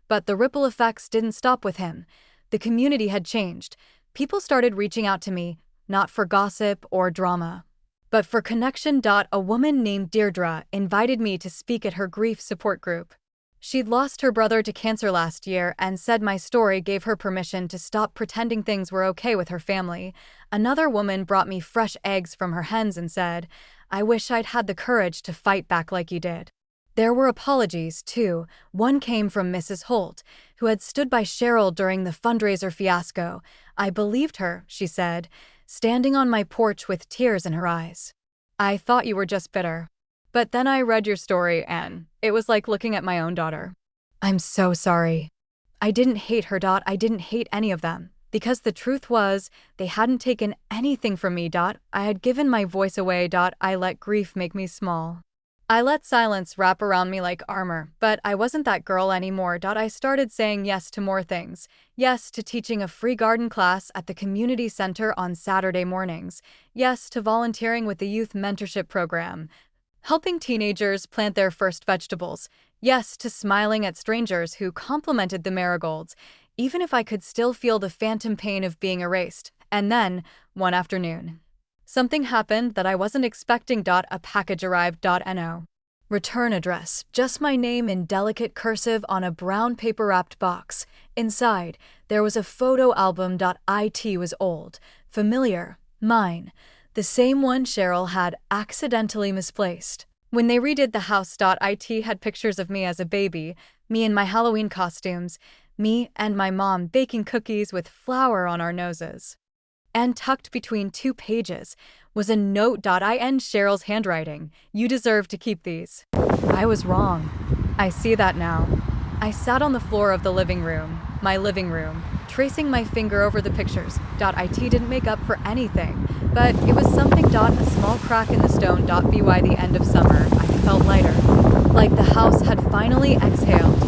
But the ripple effects didn't stop with him. The community had changed. People started reaching out to me, not for gossip or drama, but for connection. A woman named Deirdre invited me to speak at her grief support group. She'd lost her brother to cancer last year and said my story gave her permission to stop pretending things were okay with her family. Another woman brought me fresh eggs from her hens and said, I wish I'd had the courage to fight back like you did. There were apologies, too. One came from Mrs. Holt, who had stood by Cheryl during the fundraiser fiasco. I believed her, she said, standing on my porch with tears in her eyes. I thought you were just bitter. But then I read your story and it was like looking at my own daughter. I'm so sorry. I didn't hate her. I didn't hate any of them. Because the truth was, they hadn't taken anything from me. I had given my voice away. I let grief make me small. I let silence wrap around me like armor, but I wasn't that girl anymore. I started saying yes to more things. Yes to teaching a free garden class at the community center on Saturday mornings. Yes to volunteering with the youth mentorship program, helping teenagers plant their first vegetables. Yes to smiling at strangers who complimented the marigolds, even if I could still feel the phantom pain of being erased. And then, one afternoon, something happened that I wasn't expecting. A package arrived. No return address, just my name in delicate cursive on a brown paper-wrapped box. Inside, there was a photo album. It was old, familiar, mine, the same one Cheryl had accidentally misplaced. When they redid the house. It had pictures of me as a baby, me in my Halloween costumes, me and my mom baking cookies with flour on our noses. And tucked between 2 pages was a note. In Cheryl's handwriting, you deserve to keep these. I was wrong. I see that now. I sat on the floor of the living room, my living room, tracing my finger over the pictures. It didn't make up for anything, but it was something. A small crack in the stone. By the end of summer, I felt lighter, like the house had finally exhaled.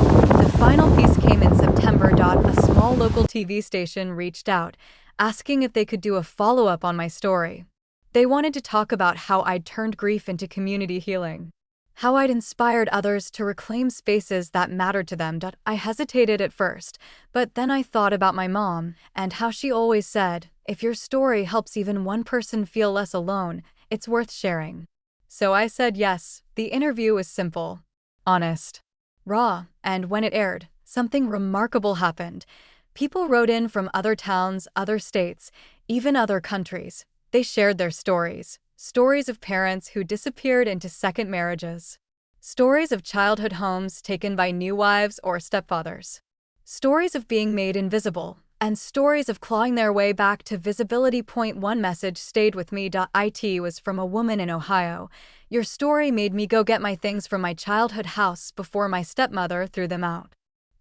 The final piece came in September. A small local TV station reached out, asking if they could do a follow-up on my story. They wanted to talk about how I'd turned grief into community healing, how I'd inspired others to reclaim spaces that mattered to them. I hesitated at first, but then I thought about my mom and how she always said, if your story helps even one person feel less alone, it's worth sharing. So I said yes. The interview was simple, honest, raw, and when it aired, something remarkable happened. People wrote in from other towns, other states, even other countries. They shared their stories. Stories of parents who disappeared into second marriages. Stories of childhood homes taken by new wives or stepfathers. Stories of being made invisible. And stories of clawing their way back to visibility. One message stayed with me. It was from a woman in Ohio. Your story made me go get my things from my childhood house before my stepmother threw them out.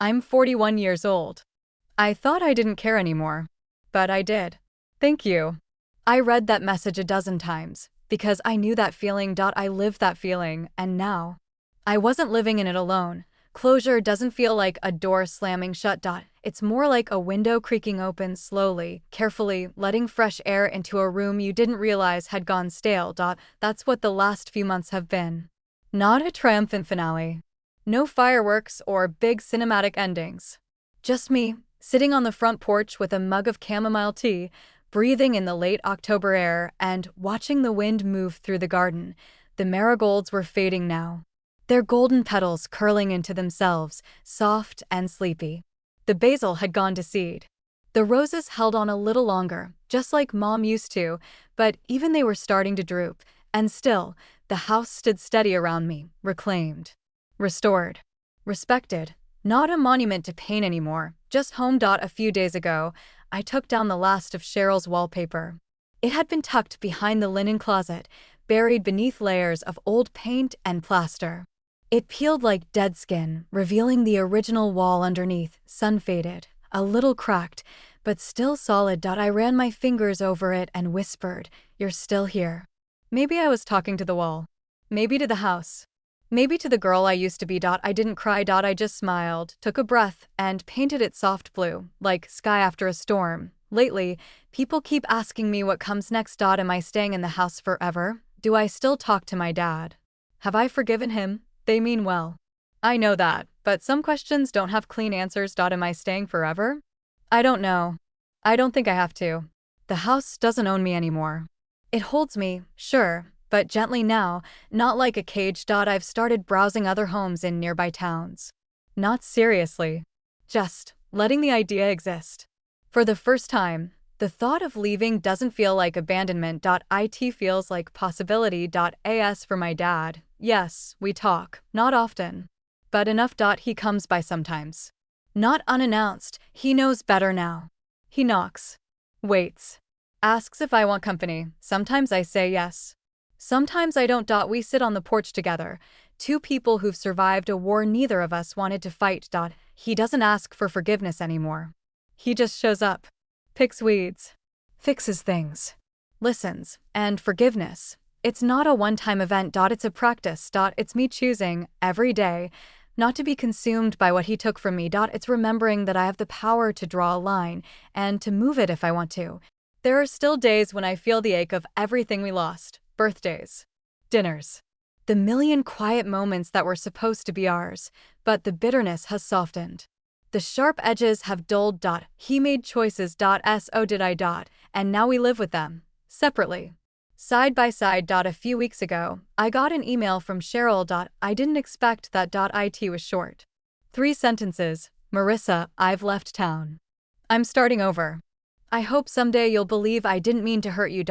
I'm 41 years old. I thought I didn't care anymore, but I did. Thank you. I read that message a dozen times, because I knew that feeling. I lived that feeling, and now I wasn't living in it alone. Closure doesn't feel like a door slamming shut. It's more like a window creaking open slowly, carefully, letting fresh air into a room you didn't realize had gone stale. That's what the last few months have been. Not a triumphant finale. No fireworks or big cinematic endings. Just me, sitting on the front porch with a mug of chamomile tea, breathing in the late October air and watching the wind move through the garden. The marigolds were fading now, their golden petals curling into themselves, soft and sleepy. The basil had gone to seed. The roses held on a little longer, just like Mom used to, but even they were starting to droop, and still, the house stood steady around me, reclaimed, restored, respected. Not a monument to pain anymore, just home. A few days ago, I took down the last of Cheryl's wallpaper. It had been tucked behind the linen closet, buried beneath layers of old paint and plaster. It peeled like dead skin, revealing the original wall underneath, sun-faded, a little cracked, but still solid. I ran my fingers over it and whispered, "You're still here." Maybe I was talking to the wall. Maybe to the house. Maybe to the girl I used to be. I didn't cry. I just smiled, took a breath, and painted it soft blue, like sky after a storm. Lately, people keep asking me what comes next. Am I staying in the house forever? Do I still talk to my dad? Have I forgiven him? They mean well. I know that, but some questions don't have clean answers. Am I staying forever? I don't know. I don't think I have to. The house doesn't own me anymore. It holds me, sure, but gently now, not like a cage. I've started browsing other homes in nearby towns. Not seriously. Just letting the idea exist. For the first time, the thought of leaving doesn't feel like abandonment. It feels like possibility. As for my dad, yes, we talk, not often, but enough. He comes by sometimes. Not unannounced, he knows better now. He knocks, waits, asks if I want company. Sometimes I say yes. Sometimes I don't. We sit on the porch together, two people who've survived a war neither of us wanted to fight. He doesn't ask for forgiveness anymore. He just shows up, picks weeds, fixes things, listens, and forgiveness. It's not a one-time event. It's a practice. It's me choosing, every day, not to be consumed by what he took from me. It's remembering that I have the power to draw a line and to move it if I want to. There are still days when I feel the ache of everything we lost. Birthdays, dinners, the million quiet moments that were supposed to be ours, but the bitterness has softened. The sharp edges have dulled. He made choices. So did I. And now we live with them, separately, side by side. A few weeks ago, I got an email from Cheryl. I didn't expect that. It was short. 3 sentences. Marissa, I've left town. I'm starting over. I hope someday you'll believe I didn't mean to hurt you.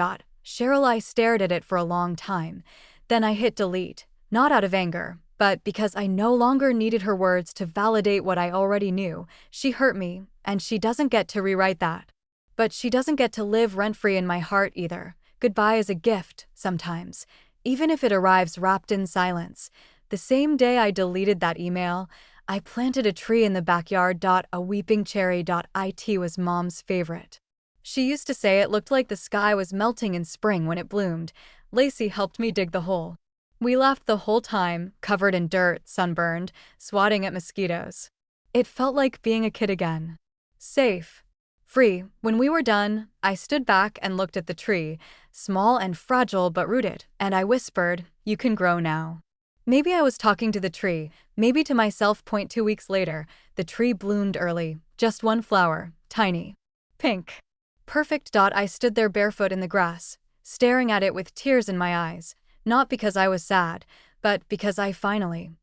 Cheryl, I stared at it for a long time. Then I hit delete, not out of anger, but because I no longer needed her words to validate what I already knew. She hurt me, and she doesn't get to rewrite that. But she doesn't get to live rent-free in my heart either. Goodbye is a gift, sometimes, even if it arrives wrapped in silence. The same day I deleted that email, I planted a tree in the backyard. A weeping cherry. It was Mom's favorite. She used to say it looked like the sky was melting in spring when it bloomed. Lacey helped me dig the hole. We laughed the whole time, covered in dirt, sunburned, swatting at mosquitoes. It felt like being a kid again. Safe. Free. When we were done, I stood back and looked at the tree, small and fragile but rooted, and I whispered, "You can grow now." Maybe I was talking to the tree, maybe to myself. 2 weeks later, the tree bloomed early, just one flower, tiny, pink. Perfect. I stood there barefoot in the grass, staring at it with tears in my eyes, not because I was sad, but because I finally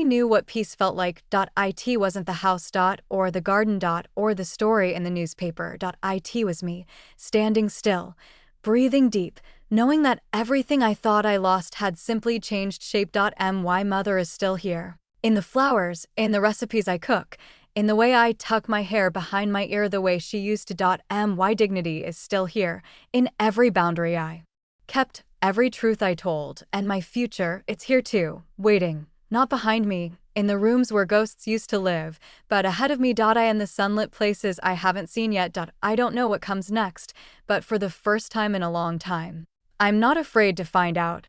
knew what peace felt like. It wasn't the house. Or the garden. Or the story in the newspaper. It was me, standing still, breathing deep, knowing that everything I thought I lost had simply changed shape. My mother is still here. In the flowers, in the recipes I cook, in the way I tuck my hair behind my ear the way she used to. My dignity is still here, in every boundary I kept, every truth I told, and my future, it's here too, waiting, not behind me, in the rooms where ghosts used to live, but ahead of me. I in the sunlit places I haven't seen yet. I don't know what comes next, but for the first time in a long time, I'm not afraid to find out.